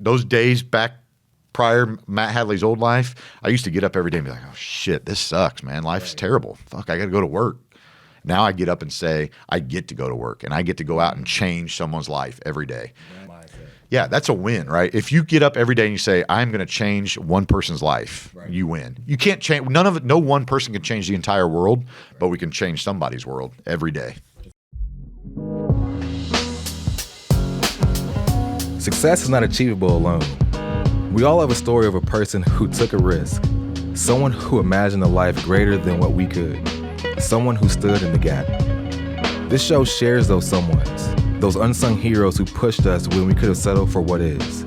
those days back prior Matt Hadley's old life, I used to get up every day and be like, oh shit, this sucks, man. Life's terrible. Fuck, I got to go to work. Now I get up and say, I get to go to work and I get to go out and change someone's life every day. Yeah, that's a win, right? If you get up every day and you say, I'm going to change one person's life, you win. You can't change, no one person can change the entire world, but we can change somebody's world every day. Success is not achievable alone. We all have a story of a person who took a risk, someone who imagined a life greater than what we could, someone who stood in the gap. This show shares those someones, those unsung heroes who pushed us when we could have settled for what is.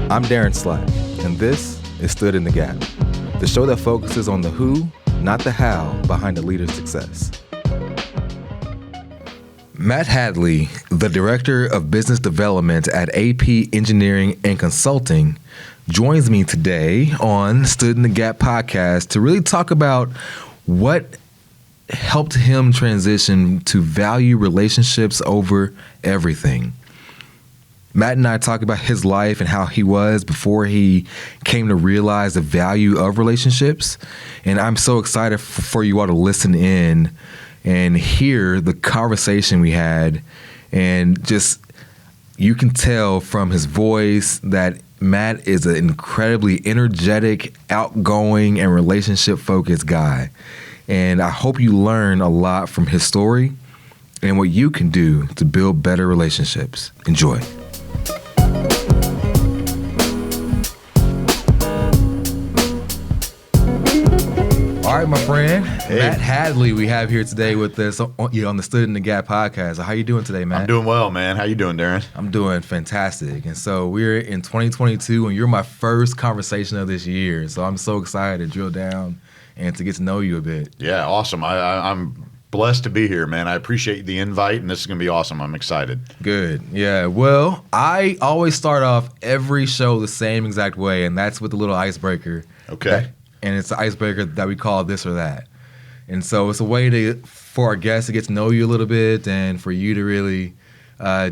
I'm Derrin Slack, and this is Stood in the Gap, the show that focuses on the who, not the how, behind a leader's success. Matt Hadley, the Director of Business Development at AP Engineering and Consulting, joins me today on Stood in the Gap podcast to really talk about what helped him transition to value relationships over everything. Matt and I talk about his life and how he was before he came to realize the value of relationships. And I'm so excited for you all to listen in and hear the conversation we had. And just, you can tell from his voice that Matt is an incredibly energetic, outgoing, and relationship-focused guy. And I hope you learn a lot from his story and what you can do to build better relationships. Enjoy. All right, my friend, hey. Matt Hadley, we have here today with us on the Stood in the Gap podcast. So how you doing today, Matt? I'm doing well, man. How you doing, Derrin? I'm doing fantastic. And so we're in 2022, and you're my first conversation of this year. So I'm so excited to drill down and to get to know you a bit. Yeah, awesome. I'm blessed to be here, man. I appreciate the invite, and this is going to be awesome. I'm excited. Good. Yeah. Well, I always start off every show the same exact way, and that's with the little icebreaker. Okay. And it's the icebreaker that we call this or that. And so it's a way for our guests to get to know you a little bit and for you to really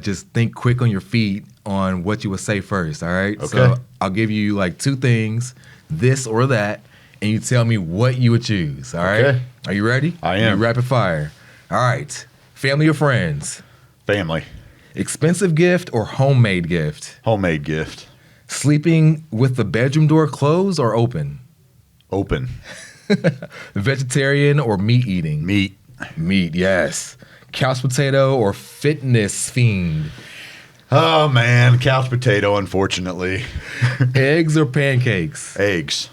just think quick on your feet on what you would say first, all right? Okay. So I'll give you like two things, this or that, and you tell me what you would choose, all right? Okay. Are you ready? I am. You rapid fire. All right. Family or friends? Family. Expensive gift or homemade gift? Homemade gift. Sleeping with the bedroom door closed or open? Open. Vegetarian or meat eating? Meat. Meat, yes. Couch potato or fitness fiend? Oh, man. Couch potato, unfortunately. Eggs or pancakes? Eggs.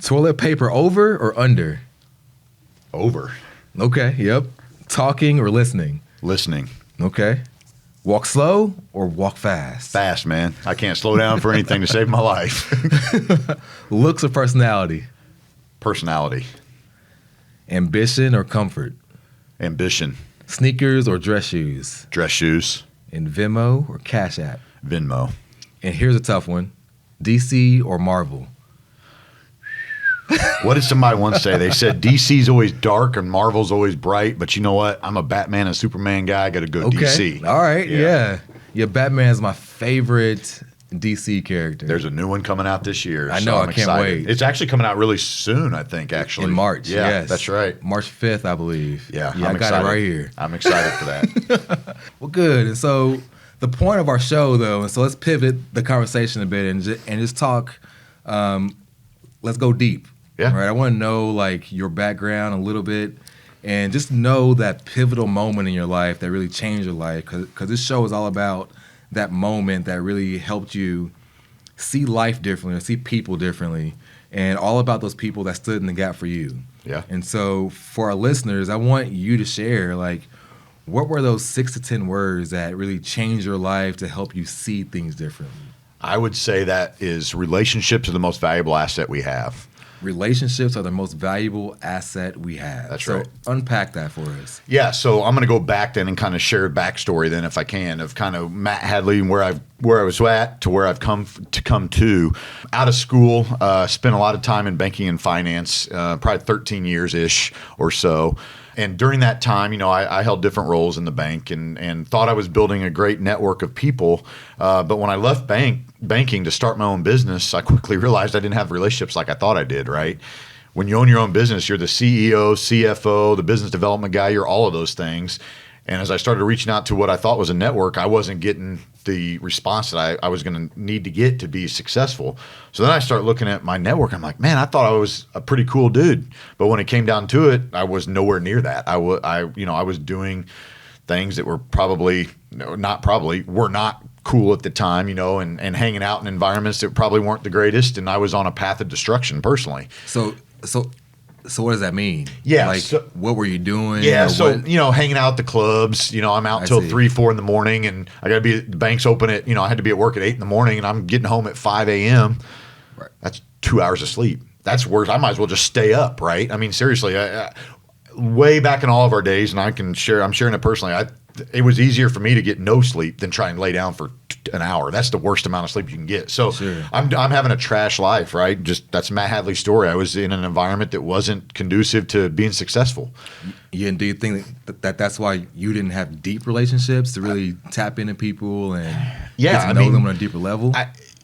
Toilet paper over or under? Over. Okay, yep. Talking or listening? Listening. Okay. Walk slow or walk fast? Fast, man. I can't slow down for anything to save my life. Looks or personality? Personality. Ambition or comfort? Ambition. Sneakers or dress shoes? Dress shoes. And Venmo or Cash App? Venmo. And here's a tough one. DC or Marvel? What did somebody once say? They said DC's always dark and Marvel's always bright, but you know what? I'm a Batman and Superman guy. I got to go DC. All right, yeah. Batman's my favorite DC character. There's a new one coming out this year. I know, I'm I can't excited. wait. It's actually coming out really soon, I think, actually. In March, yeah, yes. That's right. March 5th, I believe. Yeah, I got excited. it right here. I'm excited for that. Well, good. And so the point of our show, though, and so let's pivot the conversation a bit and just talk, let's go deep. Yeah. Right. I want to know like your background a little bit and just know that pivotal moment in your life that really changed your life. Because this show is all about that moment that really helped you see life differently or see people differently and all about those people that stood in the gap for you. Yeah. And so for our listeners, I want you to share like what were those 6 to 10 words that really changed your life to help you see things differently? I would say that is relationships are the most valuable asset we have. Relationships are the most valuable asset we have. That's right. So unpack that for us. Yeah, so I'm going to go back then and kind of share a backstory then, if I can, of kind of Matt Hadley and where I was at to where I've come to. Out of school, spent a lot of time in banking and finance, probably 13 years-ish or so. And during that time, I held different roles in the bank and thought I was building a great network of people. But when I left banking to start my own business, I quickly realized I didn't have relationships like I thought I did, right? When you own your own business, you're the CEO, CFO, the business development guy, you're all of those things. And as I started reaching out to what I thought was a network, I wasn't getting the response that I was going to need to get to be successful. So then I started looking at my network. I'm like, man, I thought I was a pretty cool dude. But when it came down to it, I was nowhere near that. I was doing things that were were not cool at the time, and hanging out in environments that probably weren't the greatest. And I was on a path of destruction personally. So what does that mean? Yeah. Like, what were you doing? Yeah. So, hanging out at the clubs, I'm out until 3, 4 in the morning, and I got to be at the bank's open at, I had to be at work at 8 in the morning, and I'm getting home at 5 a.m. Right. That's 2 hours of sleep. That's worse. I might as well just stay up. Right. I mean, seriously, way back in all of our days, and I'm sharing it personally. It was easier for me to get no sleep than try and lay down for an hour. That's the worst amount of sleep you can get. So sure. I'm having a trash life, right? Just that's Matt Hadley's story. I was in an environment that wasn't conducive to being successsul. Yeah, and do you think that's why you didn't have deep relationships to really tap into people and get to know them on a deeper level?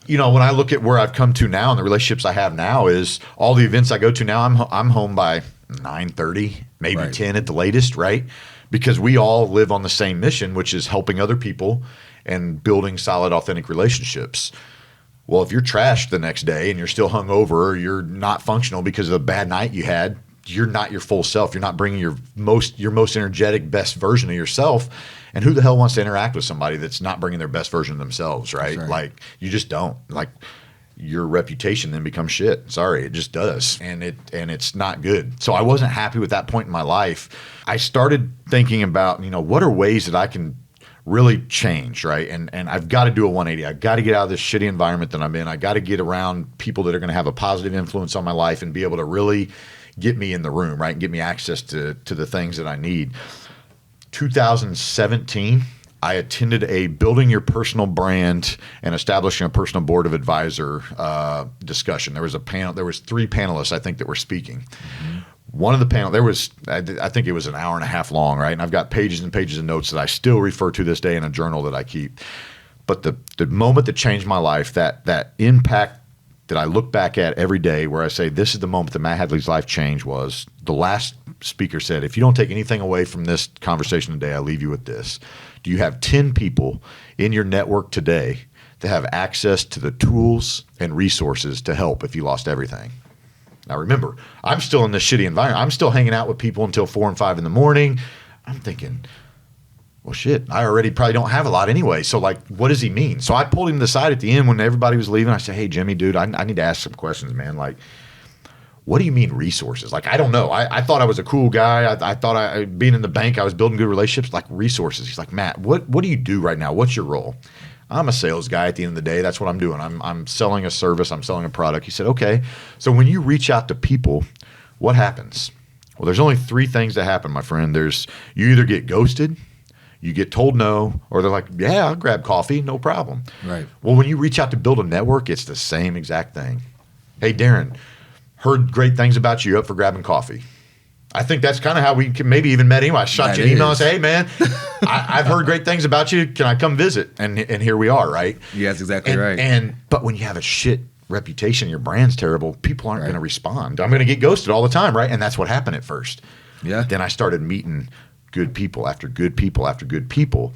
When I look at where I've come to now and the relationships I have now, is all the events I go to now, I'm home by 9:30, maybe right. 10 at the latest, right? Because we all live on the same mission, which is helping other people and building solid, authentic relationships. Well, if you're trashed the next day and you're still hungover, or you're not functional because of a bad night you had, you're not your full self. You're not bringing your most energetic, best version of yourself. And who the hell wants to interact with somebody that's not bringing their best version of themselves, right? Like, you just don't. Like, your reputation then becomes shit. Sorry, it just does. And it's not good. So I wasn't happy with that point in my life. I started thinking about, what are ways that I can really change, right? And I've got to do a 180. I've got to get out of this shitty environment that I'm in. I got to get around people that are going to have a positive influence on my life and be able to really get me in the room, right? And get me access to the things that I need. 2017, I attended a Building Your Personal Brand and Establishing a Personal Board of Advisor discussion. There was a panel. There was 3 panelists, I think, that were speaking. Mm-hmm. One of the panel, I think it was an hour and a half long, right? And I've got pages and pages of notes that I still refer to this day in a journal that I keep. But the moment that changed my life, that impact that I look back at every day, where I say, this is the moment that Matt Hadley's life changed, was the last speaker said, if you don't take anything away from this conversation today, I leave you with this. Do you have 10 people in your network today that have access to the tools and resources to help if you lost everything? Now, remember, I'm still in this shitty environment. I'm still hanging out with people until 4 and 5 in the morning. I'm thinking, well, shit, I already probably don't have a lot anyway. So, like, what does he mean? So I pulled him to the side at the end when everybody was leaving. I said, hey, Jimmy, dude, I need to ask some questions, man. Like, what do you mean resources? Like, I don't know. I thought I was a cool guy. I thought being in the bank, I was building good relationships. Like, resources. He's like, Matt, what do you do right now? What's your role? I'm a sales guy at the end of the day. That's what I'm doing. I'm selling a service. I'm selling a product. He said, okay. So when you reach out to people, what happens? Well, there's only 3 things that happen, my friend. You either get ghosted, you get told no, or they're like, yeah, I'll grab coffee, no problem. Right. Well, when you reach out to build a network, it's the same exact thing. Hey, Derrin, heard great things about you, up for grabbing coffee. I think that's kind of how we maybe even met anyway. I shot you an email and say, hey, man, I've heard great things about you. Can I come visit? And here we are, right? Yeah, that's exactly right. But when you have a shit reputation, your brand's terrible, people aren't going to respond. I'm going to get ghosted all the time, right? And that's what happened at first. Yeah. Then I started meeting good people after good people after good people.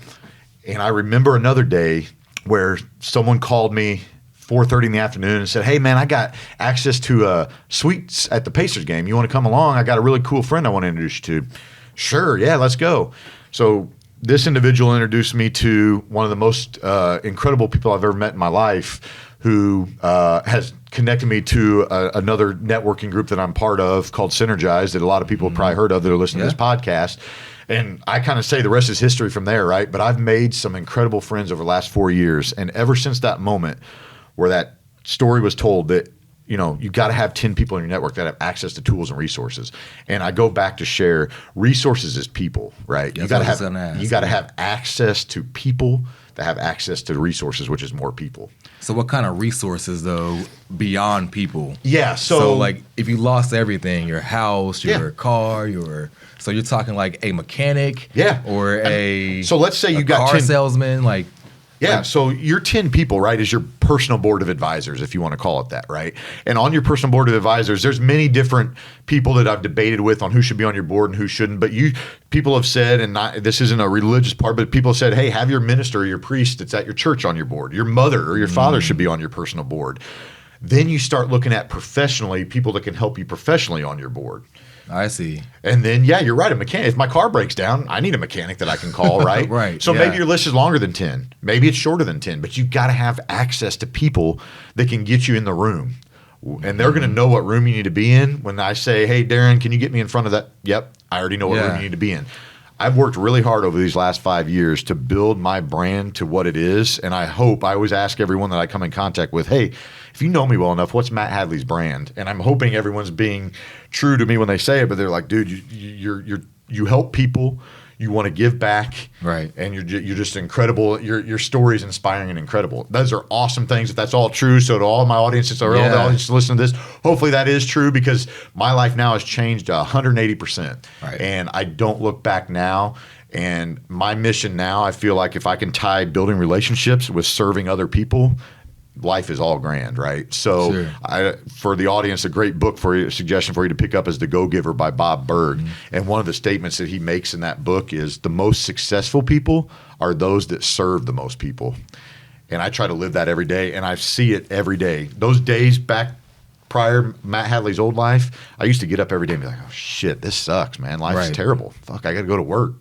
And I remember another day where someone called me 4:30 in the afternoon and said, hey, man, I got access to suites at the Pacers game. You want to come along? I got a really cool friend I want to introduce you to. Sure, yeah, let's go. So this individual introduced me to one of the most incredible people I've ever met in my life, who has connected me to another networking group that I'm part of called Synergize, that a lot of people have probably heard of that are listening to this podcast. And I kind of say the rest is history from there, right? But I've made some incredible friends over the last 4 years. And ever since that moment where that story was told, that, you got to have 10 people in your network that have access to tools and resources. And I go back to share resources as people, right? That's you got to have access to people that have access to resources, which is more people. So what kind of resources though beyond people? Yeah. So like if you lost everything, your house, your Yeah. car, so you're talking like a mechanic, Yeah. or so let's say you got car 10 salesman, like. Yeah, so your 10 people, right, is your personal board of advisors, if you want to call it that, right? And on your personal board of advisors, there's many different people that I've debated with on who should be on your board and who shouldn't. But people have said, and this isn't a religious part, but people have said, hey, have your minister or your priest that's at your church on your board. Your mother or your father should be on your personal board. Then you start looking at professionally, people that can help you professionally on your board. I see. And then, yeah, you're right. A mechanic. If my car breaks down, I need a mechanic that I can call, right? Right. So yeah. maybe your list is longer than 10. Maybe it's shorter than 10. But you got to have access to people that can get you in the room. And they're going to know what room you need to be in. When I say, hey, Derrin, can you get me in front of that? Yep, I already know what room you need to be in. I've worked really hard over these last 5 years to build my brand to what it is. And I always ask everyone that I come in contact with, hey, if you know me well enough, what's Matt Hadley's brand? And I'm hoping everyone's being true to me when they say it, but they're like, dude, you help people. You want to give back, right? And you're just incredible. Your story is inspiring and incredible. Those are awesome things. If that's all true, so to all my audiences or all the audience listening to this, hopefully that is true, because my life now has changed 180%, right. And I don't look back now. And my mission now, I feel like if I can tie building relationships with serving other people, life is all grand, right? So sure. For the audience, a great book for you, a suggestion for you to pick up is The Go-Giver by Bob Berg. And one of the statements that he makes in that book is the most successful people are those that serve the most people. And I try to live that every day, and I see it every day. Those days back prior Matt Hadley's old life, I used to get up every day and be like, oh shit, this sucks, man. Life's terrible. Fuck, I got to go to work.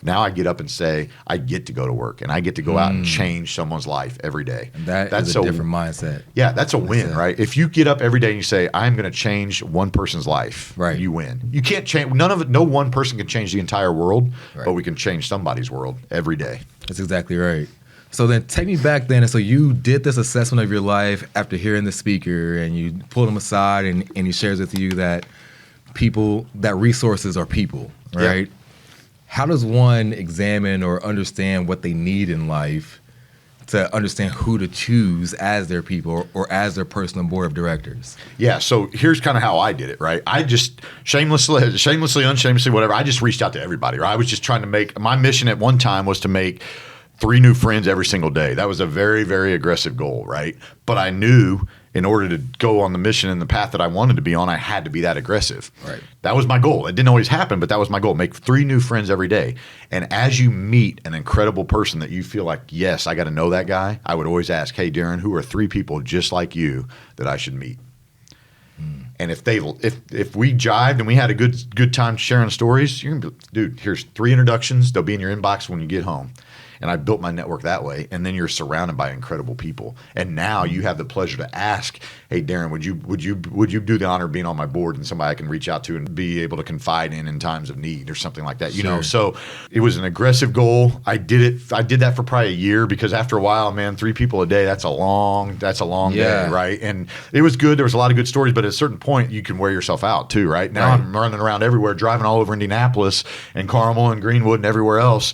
Now I get up and say, I get to go to work, and I get to go out and change someone's life every day. And that's a different mindset. Yeah, that's a win, right? If you get up every day and you say, I'm going to change one person's life, right, you win. You can't change, no one person can change the entire world, but we can change somebody's world every day. That's exactly right. So then take me back then. And so you did this assessment of your life after hearing the speaker, and you pulled him aside and he shares with you that resources are people, right? Yeah. How does one examine or understand what they need in life to understand who to choose as their people or as their personal board of directors? Yeah, so here's kind of how I did it, right? I just shamelessly, unshamelessly, whatever, I just reached out to everybody, right? I was just trying to make, my mission at one time was to make 3 new friends every single day. That was a very, very aggressive goal, right? But I knew in order to go on the mission and the path that I wanted to be on, I had to be that aggressive. Right. That was my goal. It didn't always happen, but that was my goal. Make 3 new friends every day. And as you meet an incredible person that you feel like, yes, I got to know that guy, I would always ask, hey, Derrin, who are 3 people just like you that I should meet? And if we jived and we had a good time sharing stories, you're gonna be, dude, here's 3 introductions. They'll be in your inbox when you get home. And I built my network that way. And then you're surrounded by incredible people. And now you have the pleasure to ask, hey, Derrin, would you do the honor of being on my board and somebody I can reach out to and be able to confide in times of need or something like that? You know, so it was an aggressive goal. I did that for probably a year, because after a while, man, 3 people a day, that's a long day, right? And it was good. There was a lot of good stories, but at a certain point, you can wear yourself out too, right? Now I'm running around everywhere, driving all over Indianapolis and Carmel and Greenwood and everywhere else,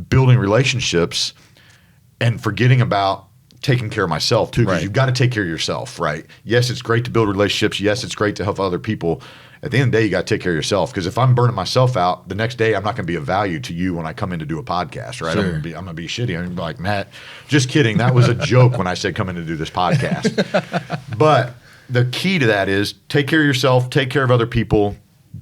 building relationships and forgetting about taking care of myself too, because you've got to take care of yourself, right? Yes, it's great to build relationships. Yes, it's great to help other people. At the end of the day, you got to take care of yourself, because if I'm burning myself out, the next day I'm not going to be of value to you when I come in to do a podcast, right? I'm going to be shitty. I'm going to be like, Matt, just kidding. That was a joke when I said come in to do this podcast. But the key to that is take care of yourself, take care of other people,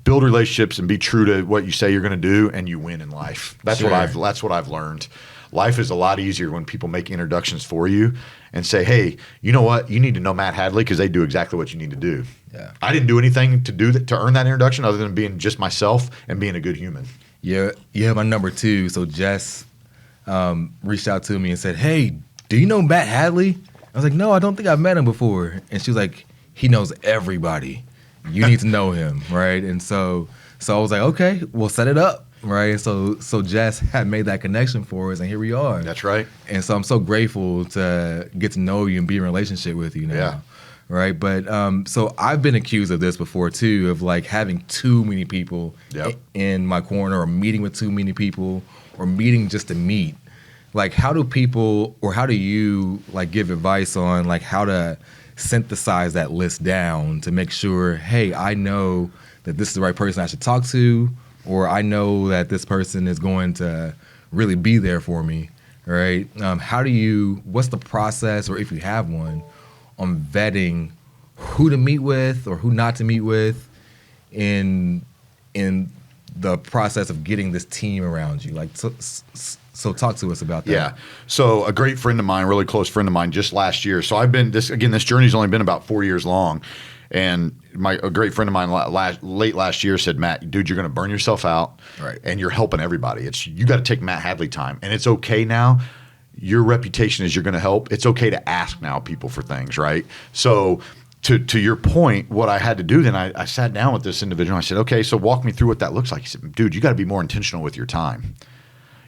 build relationships, and be true to what you say you're going to do, and you win in life. That's what I've learned. Life is a lot easier when people make introductions for you and say, hey, you know what? You need to know Matt Hadley, because they do exactly what you need to do. Yeah. I didn't do anything to earn that introduction other than being just myself and being a good human. Yeah, you have my number 2. So Jess reached out to me and said, hey, do you know Matt Hadley? I was like, no, I don't think I've met him before. And she was like, he knows everybody. You need to know him, right? And so I was like, okay, we'll set it up, right? So Jess had made that connection for us, and here we are. That's right. And so I'm so grateful to get to know you and be in a relationship with you now. Yeah. Right. But so I've been accused of this before too, of like having too many people in my corner, or meeting with too many people, or meeting just to meet. like how do people or how do you like give advice on like how to synthesize that list down to make sure, hey, I know that this is the right person I should talk to, or I know that this person is going to really be there for me, right? What's the process, or if you have one, on vetting who to meet with or who not to meet with in the process of getting this team around you? Like, so talk to us about that. Yeah. So a great friend of mine, really close friend of mine, just last year. So this journey's only been about 4 years long. And a great friend of mine late last year said, Matt, dude, you're going to burn yourself out, right? And you're helping everybody. You got to take Matt Hadley time. And it's okay now. Your reputation is you're going to help. It's okay to ask now people for things, right? So to your point, what I had to do then, I sat down with this individual. I said, okay, so walk me through what that looks like. He said, dude, you got to be more intentional with your time.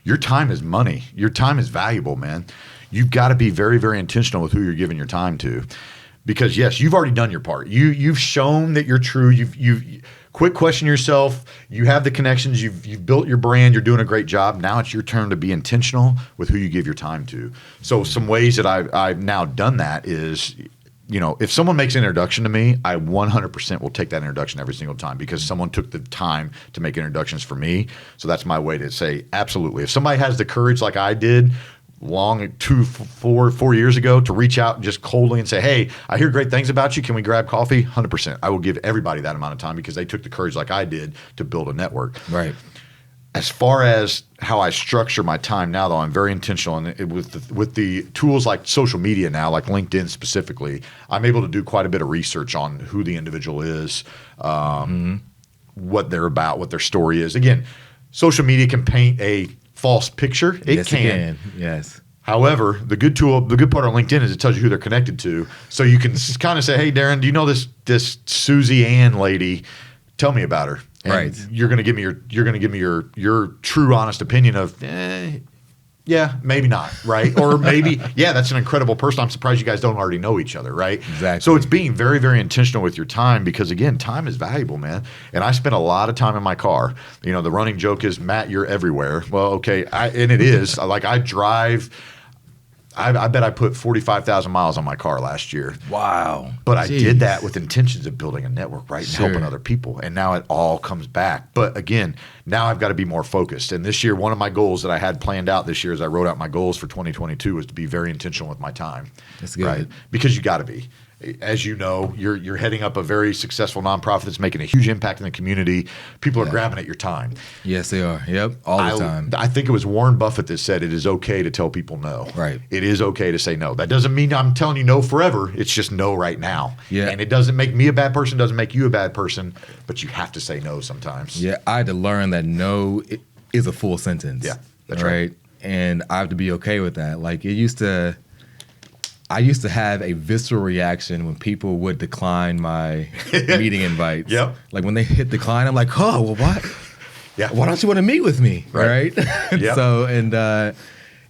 Your time is money. Your time is valuable, man. You've got to be very, very intentional with who you're giving your time to. Because yes, you've already done your part. You've shown that you're true. You've quit questioning yourself. You have the connections. You've built your brand. You're doing a great job. Now it's your turn to be intentional with who you give your time to. So some ways that I've now done that is, if someone makes an introduction to me, I 100% will take that introduction every single time because someone took the time to make introductions for me. So that's my way to say absolutely. If somebody has the courage like I did 4 years ago to reach out just coldly and say, hey, I hear great things about you. Can we grab coffee? 100%. I will give everybody that amount of time because they took the courage like I did to build a network. Right. As far as how I structure my time now, though, I'm very intentional. And with the tools like social media now, like LinkedIn specifically, I'm able to do quite a bit of research on who the individual is, what they're about, what their story is. Again, social media can paint a false picture. It can. Yes. However, the good part on LinkedIn is it tells you who they're connected to. So you can kind of say, hey, Derrin, do you know this Susie Ann lady? Tell me about her. And right. You're going to give me your true, honest opinion of, yeah, maybe not, right? Or maybe, yeah, that's an incredible person. I'm surprised you guys don't already know each other, right? Exactly. So it's being very, very intentional with your time because, again, time is valuable, man. And I spend a lot of time in my car. The running joke is, Matt, you're everywhere. Well, okay, and it is. Like I drive. I bet I put 45,000 miles on my car last year. Wow. But I did that with intentions of building a network, right? And helping other people. And now it all comes back. But again, now I've got to be more focused. And this year, one of my goals that I had planned out this year as I wrote out my goals for 2022 was to be very intentional with my time. That's good. Right? Because you got to be. As you know, you're heading up a very successful nonprofit that's making a huge impact in the community. People are grabbing at your time. Yes, they are. Yep, all the time. I think it was Warren Buffett that said it is okay to tell people no. Right. It is okay to say no. That doesn't mean I'm telling you no forever. It's just no right now. Yeah. And it doesn't make me a bad person, doesn't make you a bad person, but you have to say no sometimes. Yeah, I had to learn that no is a full sentence. Yeah, that's right. And I have to be okay with that. Like I used to have a visceral reaction when people would decline my meeting invites. Yep. Like when they hit decline, I'm like, oh, well, what? Yeah. Why don't you want to meet with me? Right. Yep. So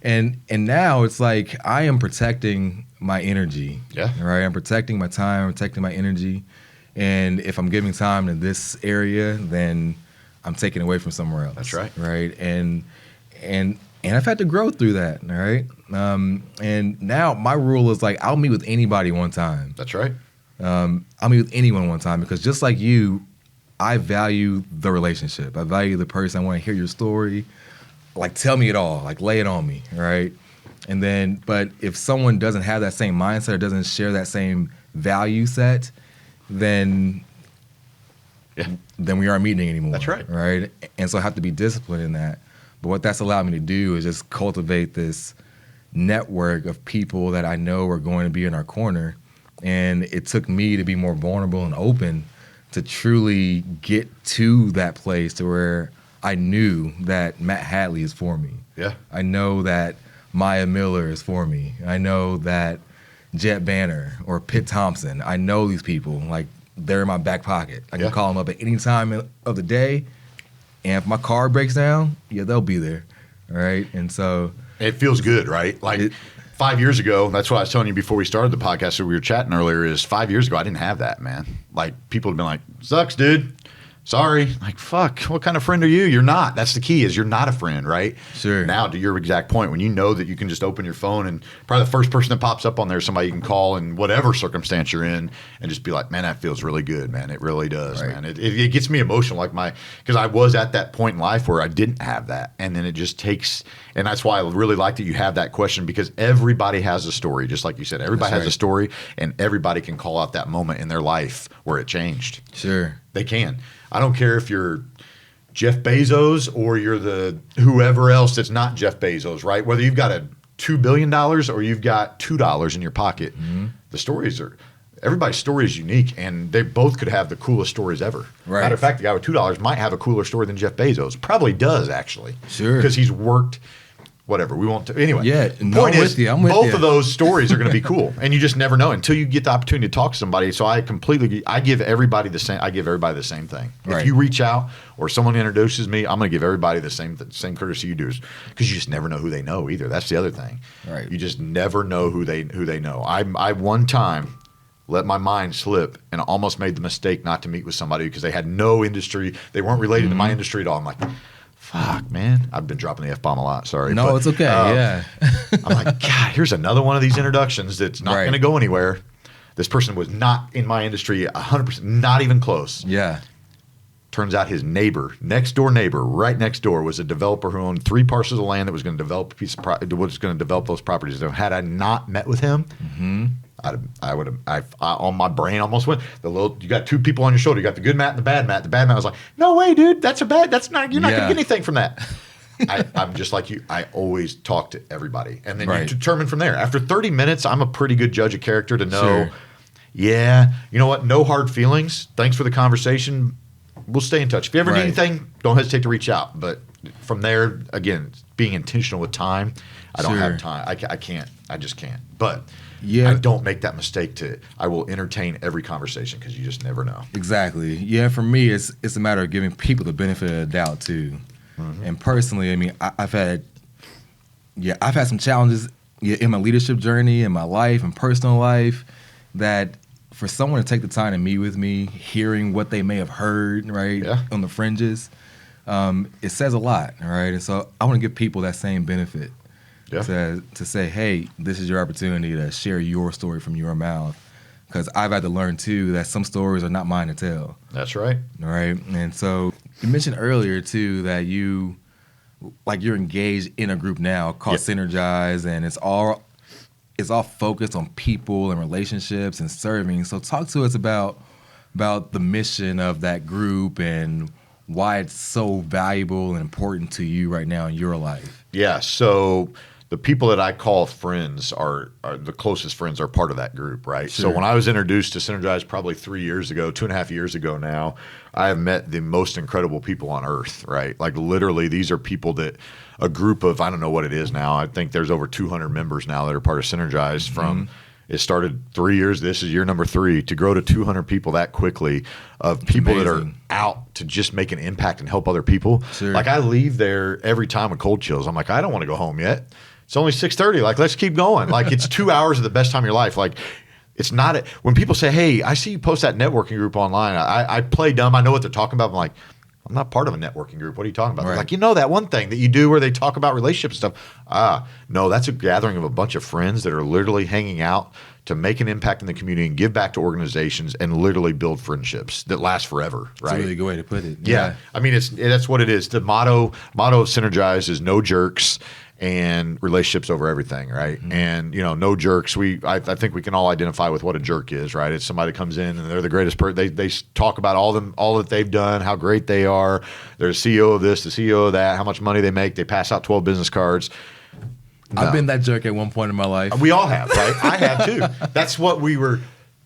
and now it's like I am protecting my energy. Yeah. Right. I'm protecting my time. I'm protecting my energy. And if I'm giving time to this area, then I'm taking away from somewhere else. That's right. Right. And I've had to grow through that, all right? And now my rule is like I'll meet with anybody one time. That's right. I'll meet with anyone one time because just like you, I value the relationship. I value the person. I want to hear your story. Like tell me it all. Like lay it on me, all right? And then, but if someone doesn't have that same mindset or doesn't share that same value set, then we aren't meeting anymore. That's right. Right? And so I have to be disciplined in that. But what that's allowed me to do is just cultivate this network of people that I know are going to be in our corner. And it took me to be more vulnerable and open to truly get to that place to where I knew that Matt Hadley is for me. Yeah. I know that Maya Miller is for me. I know that Jet Banner or Pitt Thompson, I know these people. Like, they're in my back pocket. I can call them up at any time of the day. And if my car breaks down, they'll be there, all right? And so it feels good, right? Like 5 years ago, that's what I was telling you before we started the podcast. So we were chatting earlier. Is 5 years ago, I didn't have that, man. Like people have been like, "Sucks, dude." Sorry, like, fuck, what kind of friend are you? You're not. That's the key, is you're not a friend, right? Sure. Now, to your exact point, when you know that you can just open your phone and probably the first person that pops up on there is somebody you can call in whatever circumstance you're in and just be like, man, that feels really good, man. It really does, Right. man. It gets me emotional, because I was at that point in life where I didn't have that. And then it just takes, and that's why I really like that you have that question, because everybody has a story, just like you said. Everybody has a story, and everybody can call out that moment in their life where it changed. Sure. They can. I don't care if you're Jeff Bezos or you're the whoever else that's not Jeff Bezos, right? Whether you've got a $2 billion or you've got $2 in your pocket, everybody's story is unique, and they both could have the coolest stories ever. Right. Matter of fact, the guy with $2 might have a cooler story than Jeff Bezos. Probably does, actually. Sure. Because he's worked. Whatever, we won't. Anyway, Yeah, no, point I'm is, with you. I'm with both you. of those stories are going to be cool, and you just never know until you get the opportunity to talk to somebody. So I give everybody the same. I give everybody the same thing. Right. If you reach out or someone introduces me, I'm going to give everybody the same courtesy you do, because you just never know who they know either. That's the other thing. Right. You just never know who they know. I one time let my mind slip and almost made the mistake not to meet with somebody because they had no industry. They weren't related to my industry at all. I'm like, fuck, man. I've been dropping the F-bomb a lot. Sorry. No, but, it's okay. Yeah. I'm like, God, here's another one of these introductions that's not Right. going to go anywhere. This person was not in my industry 100%, not even close. Yeah. Turns out his next door neighbor, right next door, was a developer who owned 3 parcels of land that was going to develop a piece of was going to develop those properties. So had I not met with him, I would have. On my brain almost went. You got 2 people on your shoulder. You got the good Matt and the bad Matt. The bad Matt was like, "No way, dude. That's not. You're not going to get anything from that." I'm just like you. I always talk to everybody, and then you determine from there. After 30 minutes, I'm a pretty good judge of character to know. Sure. Yeah, you know what? No hard feelings. Thanks for the conversation. We'll stay in touch. If you ever need anything, don't hesitate to reach out. But from there, again, being intentional with time. I don't have time. I can't. I just can't. But I don't make that mistake I will entertain every conversation, because you just never know. Exactly. Yeah, for me, it's a matter of giving people the benefit of the doubt too. Mm-hmm. And personally, I mean, I've had some challenges in my leadership journey, in my life, and personal life, that for someone to take the time to meet with me, hearing what they may have heard, right, on the fringes, it says a lot, right? And so I want to give people that same benefit. To say, hey, this is your opportunity to share your story from your mouth, because I've had to learn too that some stories are not mine to tell. That's right. All right. And so you mentioned earlier too that you're engaged in a group now called Synergize, and it's all focused on people and relationships and serving. So talk to us about the mission of that group and why it's so valuable and important to you right now in your life. Yeah. So the people that I call friends are the closest friends are part of that group, right? Sure. So when I was introduced to Synergize probably 3 years ago, 2.5 years ago now, I have met the most incredible people on earth, right? Like literally, these are people that a group of, I don't know what it is now. I think there's over 200 members now that are part of Synergize from it started 3 years. This is year number 3 to grow to 200 people that quickly of people that are out to just make an impact and help other people. Sure. Like I leave there every time with cold chills. I'm like, I don't want to go home yet. It's only 6:30. Like, let's keep going. Like, it's 2 hours of the best time of your life. Like, it's not when people say, hey, I see you post that networking group online. I play dumb. I know what they're talking about. I'm like, I'm not part of a networking group. What are you talking about? They're like, that one thing that you do where they talk about relationships and stuff. No, that's a gathering of a bunch of friends that are literally hanging out to make an impact in the community and give back to organizations and literally build friendships that last forever. Right? That's a really good way to put it. Yeah. I mean, that's what it is. The motto of Synergize is no jerks and relationships over everything, right? Mm-hmm. And no jerks. I think we can all identify with what a jerk is, right? It's somebody that comes in and they're the greatest person. They talk about all that they've done, how great they are. They're the CEO of this, the CEO of that, how much money they make. They pass out 12 business cards. No. I've been that jerk at one point in my life. We all have, right? I have too. That's what we were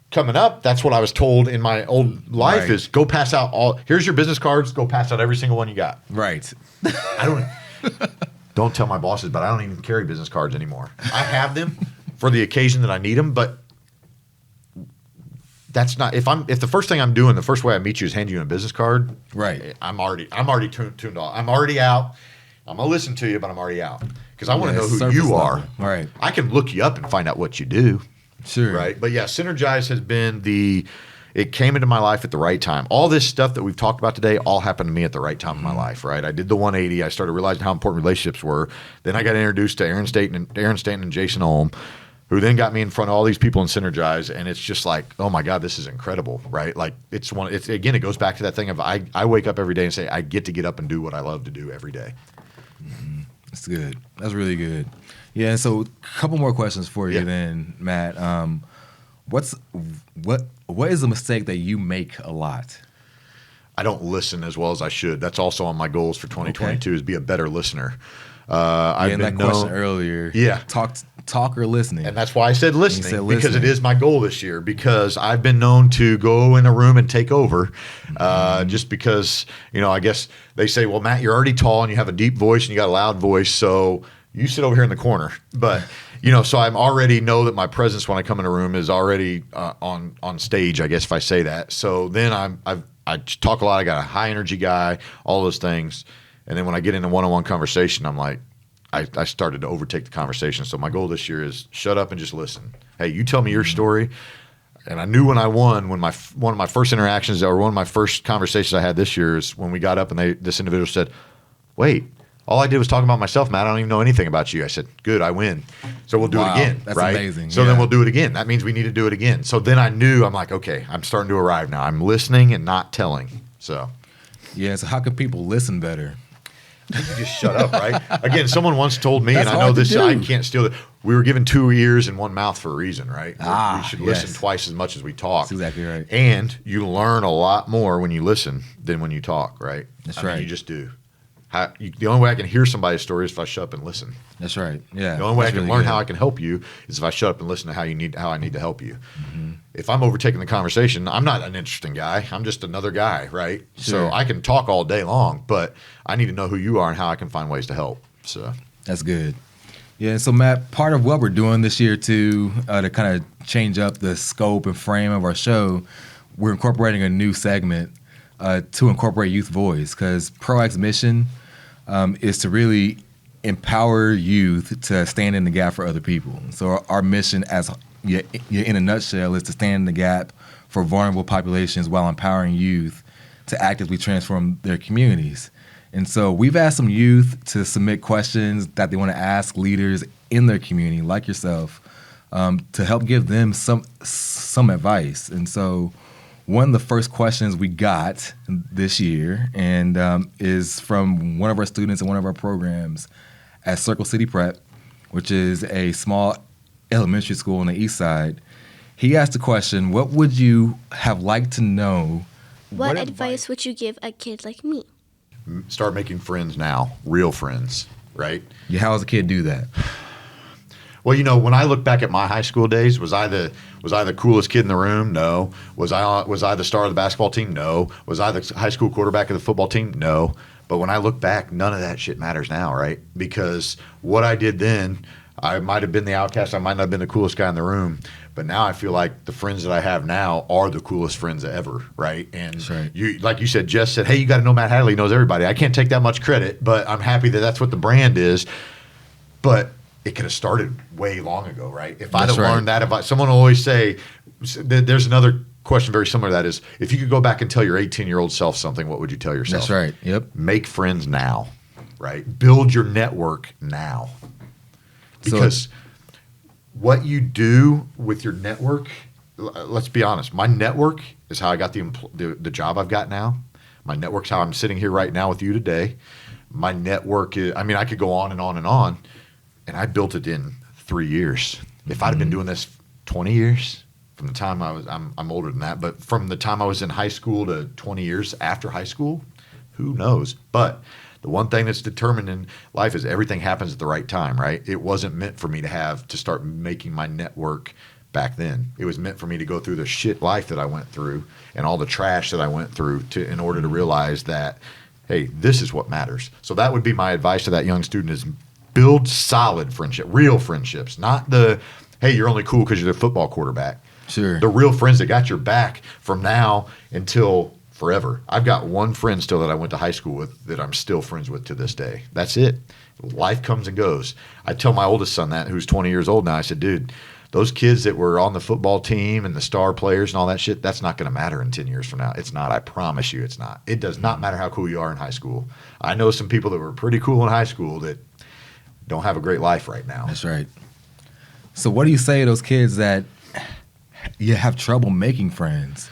coming up. That's what I was told in my old life is go pass out here's your business cards, go pass out every single one you got. Right. Don't tell my bosses, but I don't even carry business cards anymore. I have them for the occasion that I need them, but that's not if the first thing I'm doing, the first way I meet you is hand you a business card. Right. I'm already tuned off. I'm already out. I'm gonna listen to you, but I'm already out because I want to know who you are. Right. I can look you up and find out what you do. Sure. Right. But yeah, Synergize has been it came into my life at the right time. All this stuff that we've talked about today all happened to me at the right time in my life, right? I did the 180. I started realizing how important relationships were. Then I got introduced to Aaron Stanton and Jason Olm, who then got me in front of all these people in Synergize, and it's just like, oh my God, this is incredible, right? Like it's again, it goes back to that thing of I wake up every day and say I get to get up and do what I love to do every day. That's good. That's really good. Yeah. And so, a couple more questions for you, then, Matt. What is a mistake that you make a lot? I don't listen as well as I should. That's also on my goals for 2022 is be a better listener. I've been that question earlier. Yeah. Talk or listening. And that's why I said listening, because it listening. is my goal this year, because I've been known to go in a room and take over just because, I guess they say, well, Matt, you're already tall and you have a deep voice and you got a loud voice. So you sit over here in the corner. But, so I'm already know that my presence when I come in a room is already on stage, I guess, if I say that. So then I talk a lot. I got a high energy guy, all those things. And then when I get in a one-on-one conversation, I'm like, I started to overtake the conversation. So my goal this year is shut up and just listen. Hey, you tell me your story. And I knew when I won, when one of my first interactions or one of my first conversations I had this year is when we got up and this individual said, wait, all I did was talk about myself, Matt. I don't even know anything about you. I said, good, I win. So we'll do it again. That's right? amazing. So then we'll do it again. That means we need to do it again. So then I knew, I'm like, okay, I'm starting to arrive now. I'm listening and not telling. So. Yeah, so how can people listen better? You just shut up, right? Again, someone once told me, That's and I know this, hard to do. I can't steal it. We were given 2 ears and 1 mouth for a reason, right? We should listen yes. twice as much as we talk. That's exactly right. And you learn a lot more when you listen than when you talk, right? That's Mean, right. you just do. The only way I can hear somebody's story is if I shut up and listen. That's right. Yeah. The only way I can really learn good. how I can help you is if I shut up and listen to how I need to help you. If I'm overtaking the conversation, I'm not an interesting guy. I'm just another guy, right? Sure. So I can talk all day long, but I need to know who you are and how I can find ways to help. So That's good. Yeah, so Matt, part of what we're doing this year too, to kind of change up the scope and frame of our show, we're incorporating a new segment to incorporate youth voice, because ProAct's mission is to really empower youth to stand in the gap for other people. So our mission, in a nutshell, is to stand in the gap for vulnerable populations while empowering youth to actively transform their communities. And so we've asked some youth to submit questions that they want to ask leaders in their community, like yourself, to help give them some advice. And so one of the first questions we got this year is from one of our students in one of our programs at Circle City Prep, which is a small elementary school on the east side. He asked the question, what would you have liked to know? What advice would you give a kid like me? start making friends now, real friends, right? Yeah, how does a kid do that? Well, you know, when I look back at my high school days, was I the coolest kid in the room? No. Was I the star of the basketball team? No. Was I the high school quarterback of the football team? No. But when I look back, none of that shit matters now, right? Because what I did then, I might have been the outcast, I might not have been the coolest guy in the room, but now I feel like the friends that I have now are the coolest friends ever, right? And That's right. you, like you said, Jess said, hey, you got to know Matt Hadley knows everybody. I can't take that much credit, but I'm happy that that's what the brand is. But it could have started way long ago, right? If I'd That's have right. learned that, someone will always say, there's another question very similar to that is, if you could go back and tell your 18-year-old self something, what would you tell yourself? That's right. Yep. Make friends now, right? Build your network now. Because what you do with your network, let's be honest, my network is how I got the job I've got now. My network's how I'm sitting here right now with you today. My network is, I mean, I could go on and on and on, and I built it in 3 years. If I'd have been doing this 20 years, from the time I'm older than that, but from the time I was in high school to 20 years after high school, who knows? But the one thing that's determined in life is everything happens at the right time, right? It wasn't meant for me to start making my network back then. It was meant for me to go through the shit life that I went through and all the trash that I went through in order to realize that, hey, this is what matters. So that would be my advice to that young student is build solid friendship, real friendships, not the, hey, you're only cool because you're the football quarterback. Sure. The real friends that got your back from now until forever. I've got one friend still that I went to high school with that I'm still friends with to this day. That's it. Life comes and goes. I tell my oldest son that, who's 20 years old now, I said, dude, those kids that were on the football team and the star players and all that shit, that's not going to matter in 10 years from now. It's not. I promise you it's not. It does not matter how cool you are in high school. I know some people that were pretty cool in high school that don't have a great life right now. That's right. So what do you say to those kids that you have trouble making friends?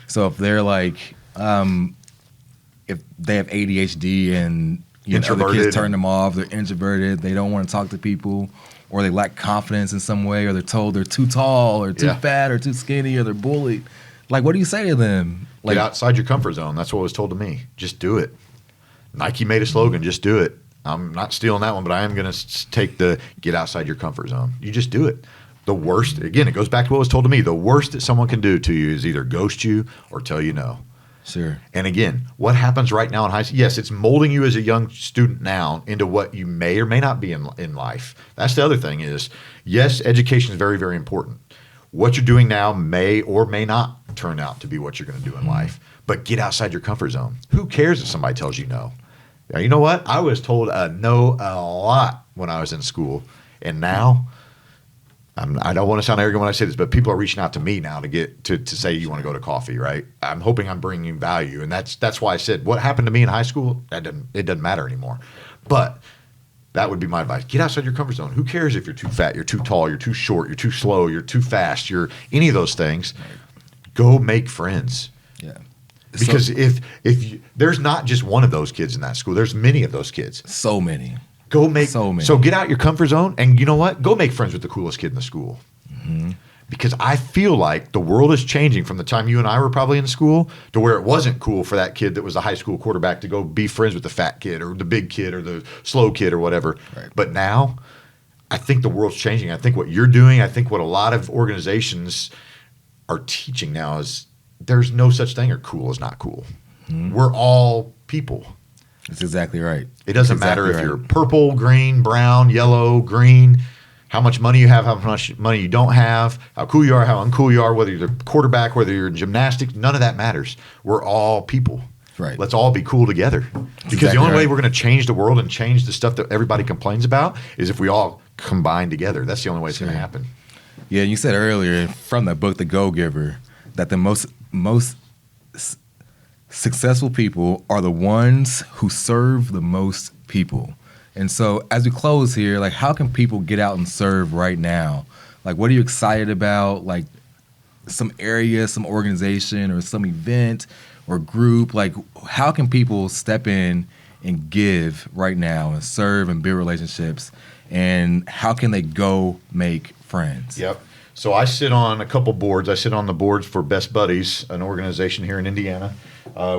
So if they're like, if they have ADHD and other kids turn them off, they're introverted, they don't want to talk to people, or they lack confidence in some way, or they're told they're too tall or too fat or too skinny, or they're bullied. Like, what do you say to them? Like, get outside your comfort zone. That's what was told to me. Just do it. Nike made a slogan, just do it. I'm not stealing that one, but I am going to take the get outside your comfort zone. You just do it. The worst, again, it goes back to what was told to me. The worst that someone can do to you is either ghost you or tell you no. Sure. And again, what happens right now in high school? Yes, it's molding you as a young student now into what you may or may not be in life. That's the other thing is, yes, education is very, very important. What you're doing now may or may not turn out to be what you're going to do in life. But get outside your comfort zone. Who cares if somebody tells you no? Now, you know what? I was told no a lot when I was in school. And now, I don't want to sound arrogant when I say this, but people are reaching out to me now to get to say you want to go to coffee, right? I'm hoping I'm bringing value, and that's why I said what happened to me in high school. It doesn't matter anymore. But that would be my advice: get outside your comfort zone. Who cares if you're too fat, you're too tall, you're too short, you're too slow, you're too fast, you're any of those things? Go make friends. Yeah. Because if there's not just one of those kids in that school, there's many of those kids. So many. Go make so get out your comfort zone, and you know what? Go make friends with the coolest kid in the school. Mm-hmm. Because I feel like the world is changing from the time you and I were probably in school to where it wasn't cool for that kid that was a high school quarterback to go be friends with the fat kid or the big kid or the slow kid or whatever. Right. But now, I think the world's changing. I think what you're doing, I think what a lot of organizations are teaching now is there's no such thing or cool is not cool. Mm-hmm. We're all people. That's exactly right. It doesn't matter if you're purple, green, brown, yellow, green, how much money you have, how much money you don't have, how cool you are, how uncool you are, whether you're the quarterback, whether you're in gymnastics, none of that matters. We're all people. Right. Let's all be cool together. Because the only way we're going to change the world and change the stuff that everybody complains about is if we all combine together. That's the only way it's going to happen. Yeah, you said earlier from the book The Go-Giver that the most successful people are the ones who serve the most people. And so as we close here, like, how can people get out and serve right now? Like, what are you excited about? Like, some area, some organization, or some event or group? Like, how can people step in and give right now and serve and build relationships? And how can they go make friends? Yep. So I sit on a couple boards. I sit on the boards for Best Buddies, an organization here in Indiana.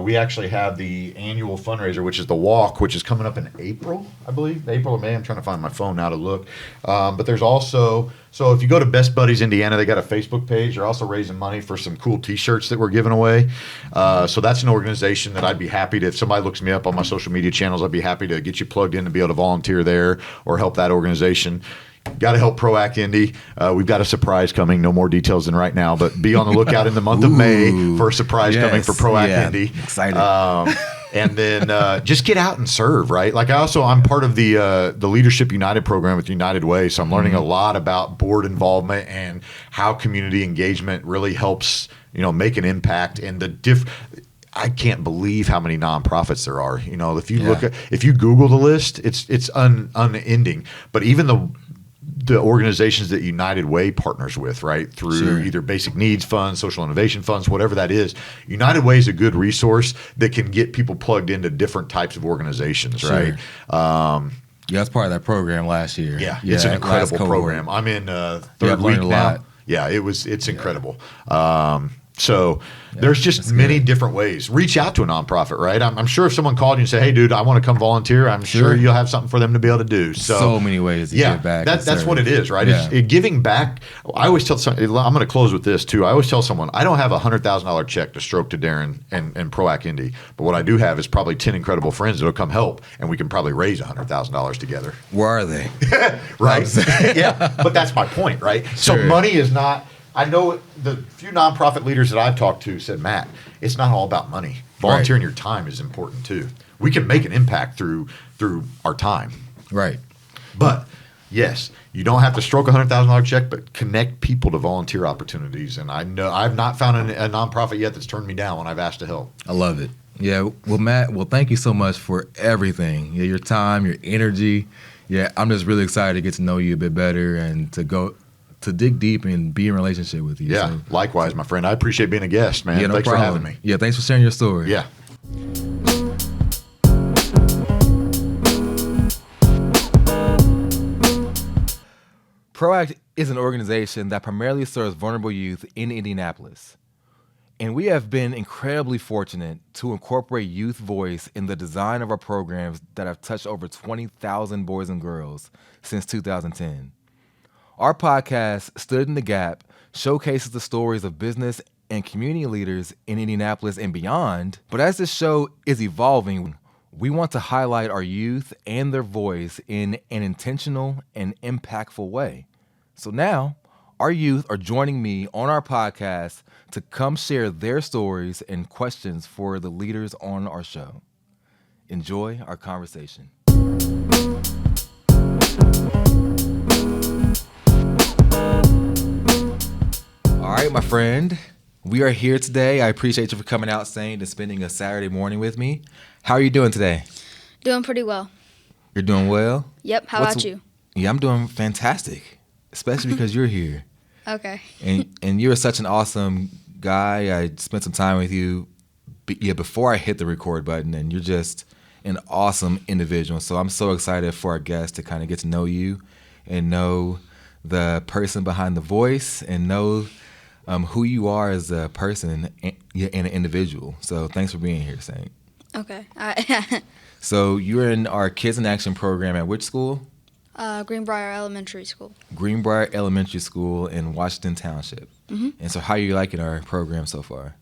We actually have the annual fundraiser, which is the walk, which is coming up in April, I believe. April or May. I'm trying to find my phone now to look. But there's also, so if you go to Best Buddies Indiana, they got a Facebook page. They're also raising money for some cool T-shirts that we're giving away. So that's an organization that I'd be happy to, if somebody looks me up on my social media channels, I'd be happy to get you plugged in to be able to volunteer there or help that organization. Got to help ProAct Indy. We've got a surprise coming. No more details than right now, but be on the lookout in the month of May for a surprise coming for ProAct Indy. Excited. And then just get out and serve, right? Like I'm part of the Leadership United program with United Way, so I'm learning a lot about board involvement and how community engagement really helps, make an impact and I can't believe how many nonprofits there are. If you if you Google the list, it's unending. But even the organizations that United Way partners with, right, through either basic needs funds, social innovation funds, whatever that is, United Way is a good resource that can get people plugged into different types of organizations, right? Yeah, that's part of that program last year. Yeah, it's an incredible program. I'm in third week now. Yeah, it's incredible. So there's just many different ways. Reach out to a nonprofit, right? I'm sure if someone called you and said, "Hey, dude, I want to come volunteer," I'm sure you'll have something for them to be able to do. So many ways to give back. That's what it is, right? Yeah. It's giving back. I always tell someone, I'm going to close with this too. I always tell someone, I don't have a $100,000 check to stroke to Derrin and ProAct Indy, but what I do have is probably 10 incredible friends that'll come help, and we can probably raise $100,000 together. Where are they? Right? Yeah, but that's my point, right? So money is not. I know the few nonprofit leaders that I've talked to said, Matt, it's not all about money. Volunteering your time is important too. We can make an impact through our time. Right. But Yes, you don't have to stroke a $100,000 check, but connect people to volunteer opportunities. And I know I've not found a nonprofit yet that's turned me down when I've asked to help. I love it. Yeah. Well, Matt, thank you so much for everything. Yeah, your time, your energy. Yeah, I'm just really excited to get to know you a bit better and to dig deep and be in relationship with you. Yeah, So, likewise, my friend. I appreciate being a guest, man. yeah, no Thanks problem. for having me. Yeah, thanks for sharing your story. Yeah. ProAct is an organization that primarily serves vulnerable youth in Indianapolis. And we have been incredibly fortunate to incorporate youth voice in the design of our programs that have touched over 20,000 boys and girls since 2010. Our podcast, Stood in the Gap, showcases the stories of business and community leaders in Indianapolis and beyond. But as this show is evolving, we want to highlight our youth and their voice in an intentional and impactful way. So now, our youth are joining me on our podcast to come share their stories and questions for the leaders on our show. Enjoy our conversation. All right, my friend, we are here today. I appreciate you for coming out, Saint, and spending a Saturday morning with me. How are you doing today? Doing pretty well. You're doing well? Yep. How about you? Yeah, I'm doing fantastic, especially because you're here. Okay. And you're such an awesome guy. I spent some time with you before I hit the record button, and you're just an awesome individual. So I'm so excited for our guests to kind of get to know you and know the person behind the voice and know who you are as a person and an individual. So thanks for being here, Saint. Okay. So you're in our Kids in Action program at which school? Greenbrier Elementary School. Greenbrier Elementary School in Washington Township. Mm-hmm. And so how are you liking our program so far?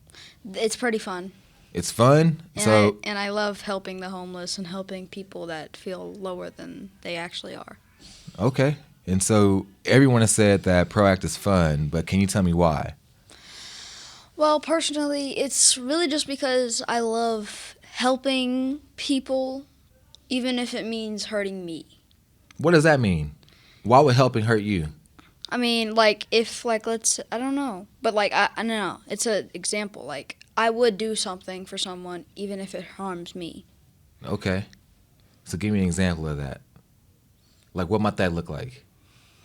It's pretty fun. It's fun? And I love helping the homeless and helping people that feel lower than they actually are. Okay. And so everyone has said that ProAct is fun, but can you tell me why? Well, personally, it's really just because I love helping people, even if it means hurting me. What does that mean? Why would helping hurt you? I mean, if I don't know. But, I don't know. It's an example. I would do something for someone even if it harms me. Okay. So give me an example of that. What might that look like?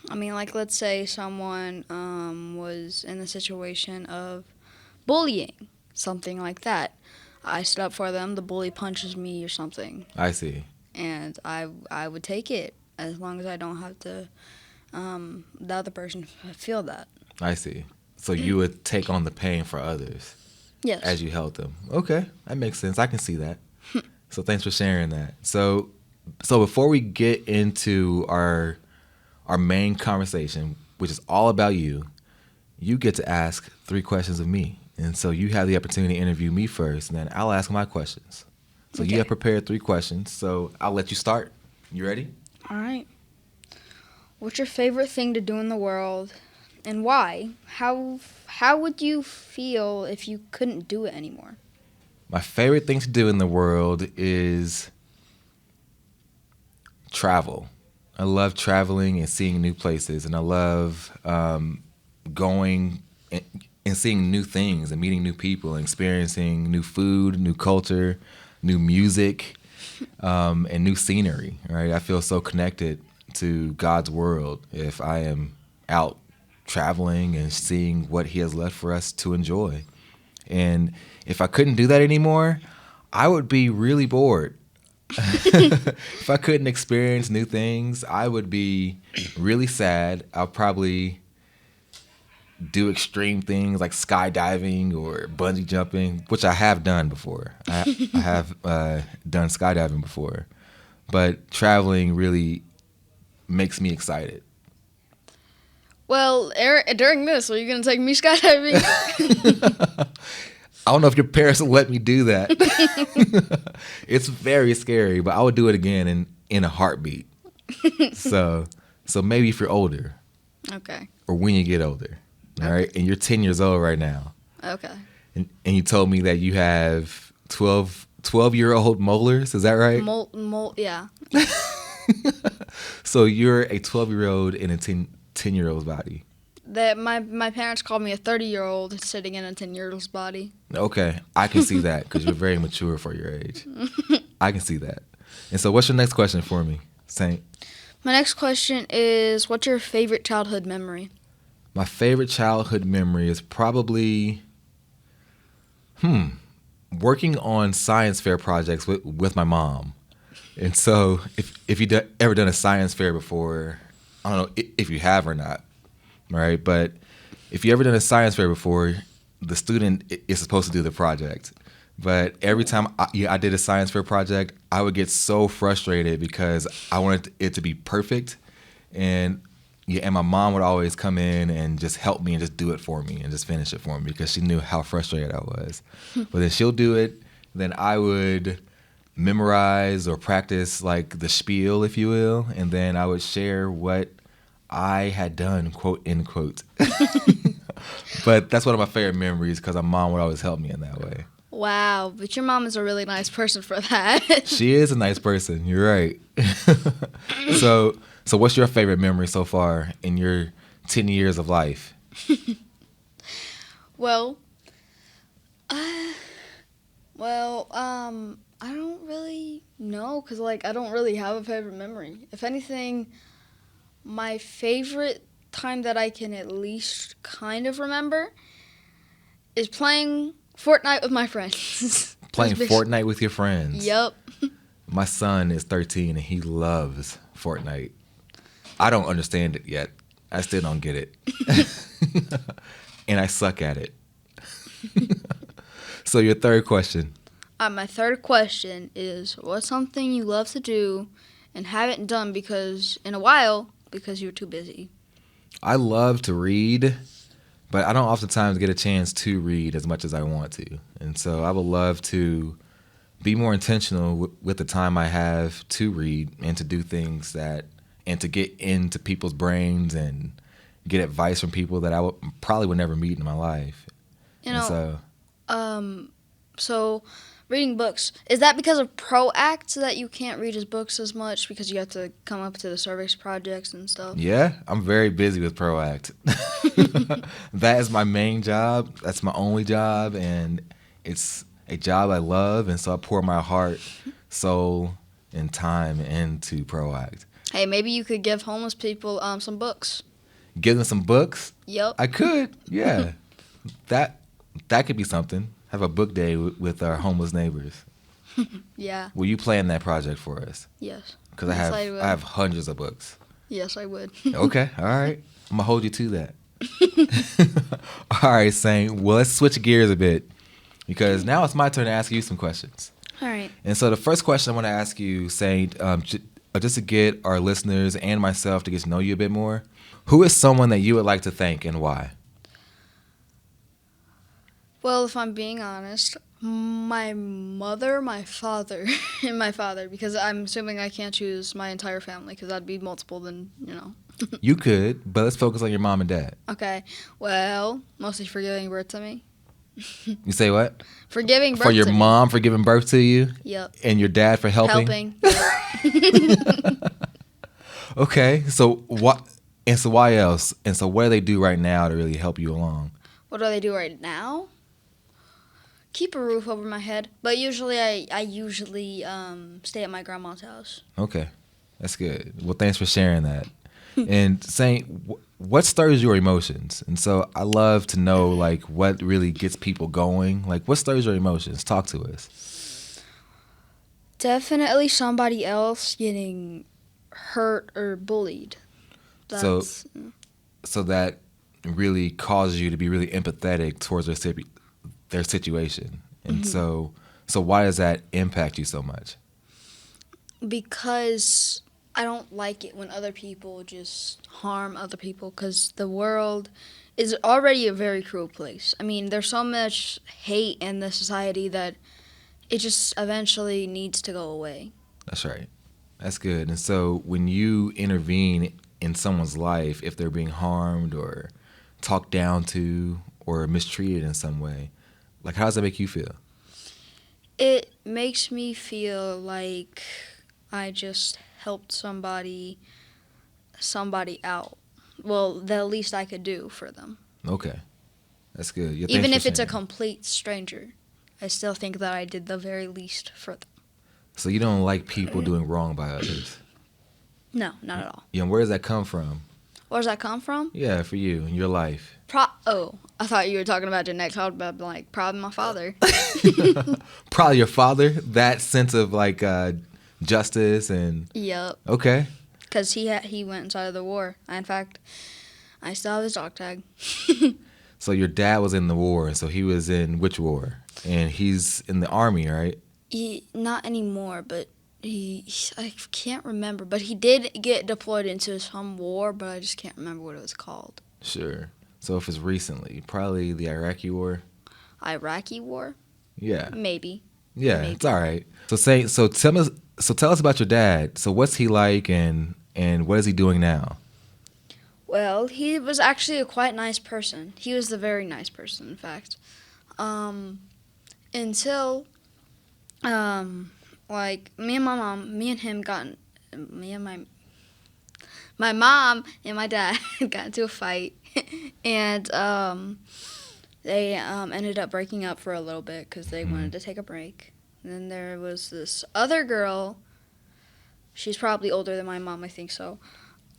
I mean, let's say someone was in the situation of bullying, something like that. I stood up for them, the bully punches me or something. I see. And I would take it as long as I don't have to, the other person feel that. I see. So you would take on the pain for others. Yes. As you help them. Okay, that makes sense. I can see that. So thanks for sharing that. So before we get into our main conversation, which is all about you, you get to ask 3 questions of me. And so you have the opportunity to interview me first, and then I'll ask my questions. So Okay. You have prepared 3 questions, so I'll let you start. You ready? All right. What's your favorite thing to do in the world, and why? How would you feel if you couldn't do it anymore? My favorite thing to do in the world is travel. I love traveling and seeing new places, and I love going and seeing new things and meeting new people and experiencing new food, new culture, new music, and new scenery, right? I feel so connected to God's world if I am out traveling and seeing what he has left for us to enjoy. And if I couldn't do that anymore, I would be really bored. If I couldn't experience new things, I would be really sad. I'll probably do extreme things like skydiving or bungee jumping, which I have done before. I have done skydiving before. But traveling really makes me excited. Well, during this, are you going to take me skydiving? I don't know if your parents will let me do that. It's very scary, but I would do it again in a heartbeat. So maybe if you're older. Okay. Or when you get older. All right? And you're 10 years old right now. Okay. And you told me that you have 12-year-old molars. Is that right? Yeah. So you're a 12-year-old in a 10-year-old's body. That my parents called me a 30-year-old sitting in a 10-year-old's body. Okay, I can see that because you're very mature for your age. I can see that. And so what's your next question for me, Saint? My next question is, what's your favorite childhood memory? My favorite childhood memory is probably, working on science fair projects with my mom. And so if you ever done a science fair before, I don't know if you have or not, right? But if you ever done a science fair before, the student is supposed to do the project. But every time I did a science fair project, I would get so frustrated because I wanted it to be perfect. And my mom would always come in and just help me and just do it for me and just finish it for me because she knew how frustrated I was. But then she'll do it. Then I would memorize or practice like the spiel, if you will. And then I would share what I had done, quote, end quote. But that's one of my favorite memories because my mom would always help me in that way. Wow, but your mom is a really nice person for that. She is a nice person. You're right. So what's your favorite memory so far in your 10 years of life? Well, I don't really know because, like, I don't really have a favorite memory. If anything, my favorite time that I can at least kind of remember is playing Fortnite with my friends. Playing Fortnite with your friends? Yep. My son is 13 and he loves Fortnite. I don't understand it yet. I still don't get it. And I suck at it. So your third question. My third question is, what's something you love to do and haven't done in a while because you're too busy? I love to read, but I don't oftentimes get a chance to read as much as I want to. And so I would love to be more intentional with the time I have to read and to do things and to get into people's brains and get advice from people that I probably would never meet in my life. So reading books, is that because of ProAct that you can't read his books as much because you have to come up to the service projects and stuff? Yeah, I'm very busy with ProAct. That is my main job. That's my only job, and it's a job I love, and so I pour my heart, soul, and time into ProAct. Hey, maybe you could give homeless people some books. Give them some books? Yep. I could, yeah. That could be something. Have a book day with our homeless neighbors. Yeah. Will you plan that project for us? Yes. Because I have hundreds of books. Yes, I would. Okay, all right. I'm going to hold you to that. All right, Saint. Well, let's switch gears a bit because now it's my turn to ask you some questions. All right. And so the first question I want to ask you, Saint, just to get our listeners and myself to get to know you a bit more, who is someone that you would like to thank and why? Well, if I'm being honest, my mother, my father, and my father, because I'm assuming I can't choose my entire family because that'd be multiple than. You could, but let's focus on your mom and dad. Okay. Well, mostly for giving birth to me. You say what? For giving birth to For your me. mom for giving birth to you? Yep. And your dad for helping? Okay. So what? And so why else? And so what do they do right now to really help you along? What do they do right now? Keep a roof over my head, but usually I usually stay at my grandma's house. Okay, that's good. Well, thanks for sharing that. And Saint, what stirs your emotions? And so I love to know like what really gets people going. Like what stirs your emotions? Talk to us. Definitely somebody else getting hurt or bullied. So that really causes you to be really empathetic towards their situation. And so why does that impact you so much? Because I don't like it when other people just harm other people because the world is already a very cruel place. I mean, there's so much hate in the society that it just eventually needs to go away. That's right. That's good. And so when you intervene in someone's life, if they're being harmed or talked down to or mistreated in some way, like, how does that make you feel? It makes me feel like I just helped somebody out. Well, the least I could do for them. Okay. That's good. Yeah, Even thanks if for it's a sharing. complete stranger, I still think that I did the very least for them. So you don't like people doing wrong by others? No, not at all. Yeah, and where does that come from? Where does that come from? Yeah, for you in your life. I thought you were talking about your next. I would be like, probably my father. Probably your father, that sense of like justice and Yep. okay. Because he went inside of the war. In fact, I still have his dog tag. So your dad was in the war, so he was in which war? And he's in the army, right? Not anymore, but I can't remember. But he did get deployed into some war, but I just can't remember what it was called. Sure. So if it's recently, probably the Iraqi war. Iraqi war? Yeah. Maybe. Yeah, Maybe. it's all right. So tell us about your dad. So what's he like and what is he doing now? Well, he was actually a quite nice person. He was a very nice person, in fact. Until, like, me and my mom and my dad got into a fight, and they ended up breaking up for a little bit because they wanted to take a break. And then there was this other girl. She's probably older than my mom, I think so.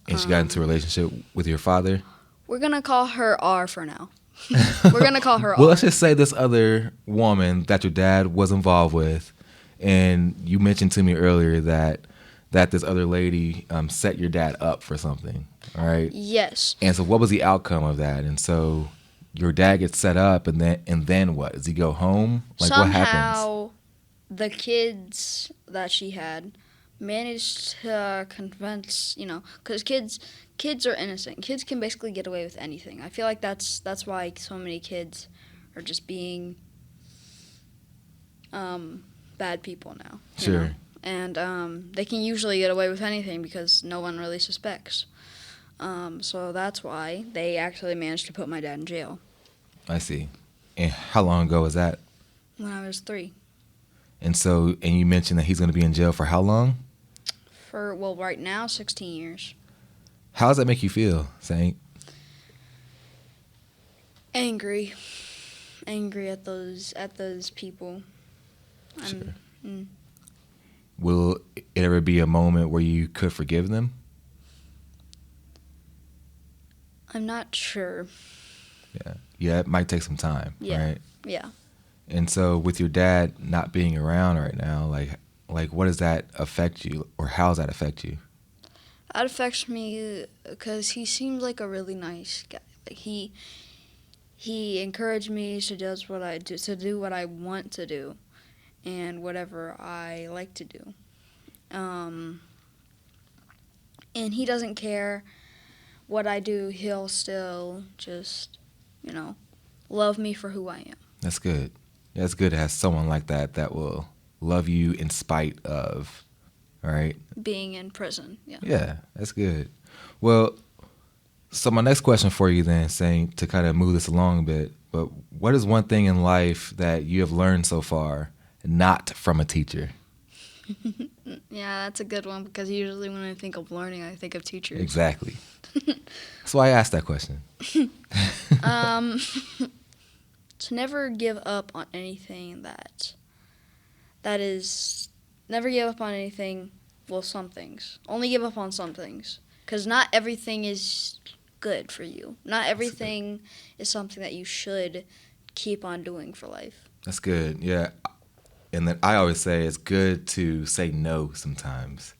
And she got into a relationship with your father? We're going to call her R for now. We're going to call her Well, R. let's just say this other woman that your dad was involved with, and you mentioned to me earlier that this other lady set your dad up for something, all right? Yes. And so what was the outcome of that? And so your dad gets set up, and then what? Does he go home? Like, what happens? Somehow, the kids that she had managed to convince, because kids are innocent. Kids can basically get away with anything. I feel like that's why so many kids are just being bad people now. Sure. And they can usually get away with anything because no one really suspects. So that's why they actually managed to put my dad in jail. I see. And how long ago was that? When I was 3. And you mentioned that he's going to be in jail for how long? Right now, 16 years. How does that make you feel, Saint? Angry at those people. Sure. Will it ever be a moment where you could forgive them? I'm not sure. Yeah, it might take some time, right? Yeah. And so with your dad not being around right now, like what does that affect you, or how does that affect you? That affects me because he seems like a really nice guy. Like he encouraged me to do what I want to do, and whatever I like to do. And he doesn't care what I do. He'll still just, love me for who I am. That's good. That's good to have someone like that will love you in spite of, all right? Being in prison, yeah. Yeah, that's good. Well, so my next question for you then, Saint, to kind of move this along a bit, but what is one thing in life that you have learned so far not from a teacher? Yeah, that's a good one because usually when I think of learning, I think of teachers. Exactly. That's why I asked that question. To never give up on anything never give up on anything. Well, some things. Only give up on some things. Because not everything is good for you. Not everything is something that you should keep on doing for life. That's good, yeah. And then I always say it's good to say no sometimes,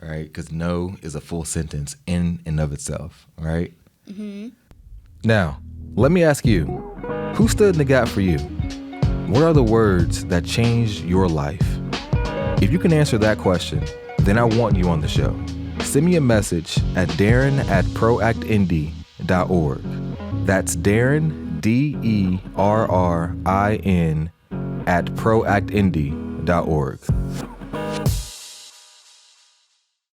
all right? Because no is a full sentence in and of itself, all right? Mm-hmm. Now, let me ask you, who stood in the gap for you? What are the words that changed your life? If you can answer that question, then I want you on the show. Send me a message at Derrin@proactnd.org. That's Derrin, DERRIN, @proactnd.org.